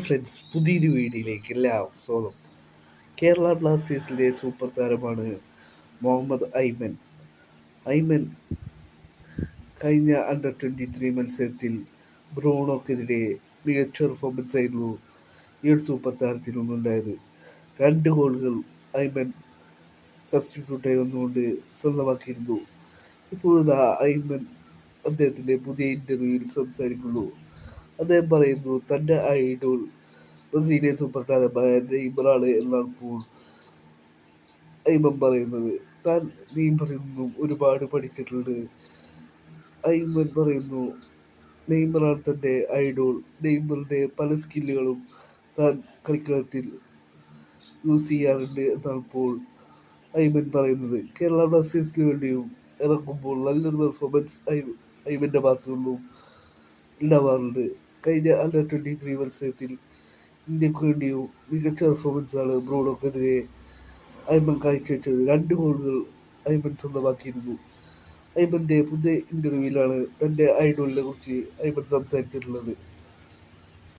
Friends, പുതിയൊരു വീഡിയോയിലേക്ക് എല്ലാവർക്കും സ്വാഗതം. കേരള ബ്ലാസ്റ്റേഴ്സിലെ സൂപ്പർ താരമാണ് മുഹമ്മദ് ഐമൻ. ഐമൻ കഴിഞ്ഞ അണ്ടർ 23 മത്സരത്തിൽ ബ്രൂണോക്കെതിരെ മികച്ച പെർഫോമൻസ് ആയിരുന്നു ഈ ഒരു സൂപ്പർ താരത്തിൽ നിന്നുണ്ടായത്. 2 ഗോളുകൾ ഐമൻ സബ്സ്റ്റിറ്റ്യൂട്ടായി വന്നുകൊണ്ട് സ്വന്തമാക്കിയിരുന്നു. ഇപ്പോഴിതാ ഐമൻ അദ്ദേഹത്തിൻ്റെ പുതിയ ഇൻ്റർവ്യൂവിൽ സംസാരിക്കുന്നു. അദ്ദേഹം പറയുന്നു തൻ്റെ ഐഡോൾ ബ്രസീലിയൻ സൂപ്പർ താരമായ നെയ്മറാണ് എന്നാണ് ഇപ്പോൾ ഐമൻ പറയുന്നത്. താൻ നെയ്മറിൽ നിന്നും ഒരുപാട് പഠിച്ചിട്ടുണ്ട്. ഐമൻ പറയുന്നു നെയ്മറാണ് തൻ്റെ ഐഡോൾ. നെയ്മറിൻ്റെ പല സ്കില്ലുകളും താൻ കളിക്കളത്തിൽ യൂസ് ചെയ്യാറുണ്ട് എന്നാണ് ഇപ്പോൾ ഐമൻ പറയുന്നത്. കേരള ബ്ലാസ്റ്റേഴ്സിന് വേണ്ടിയും ഇറങ്ങുമ്പോൾ നല്ലൊരു പെർഫോമൻസ് ഐമൻ്റെ ഭാഗത്തു നിന്നും ഉണ്ടാവാറുണ്ട്. കഴിഞ്ഞ അണ്ടർ 23 മത്സരത്തിൽ ഇന്ത്യക്ക് വേണ്ടിയും മികച്ച പെർഫോമൻസാണ് ബ്രൂണോക്കെതിരെ ഐമൻ കാഴ്ചവെച്ചത്. 2 ഗോളുകൾ ഐമൻ സ്വന്തമാക്കിയിരുന്നു. ഐമൻ്റെ പുതിയ ഇൻ്റർവ്യൂവിലാണ് തൻ്റെ ഐഡോളിനെ കുറിച്ച് ഐമൻ സംസാരിച്ചിട്ടുള്ളത്.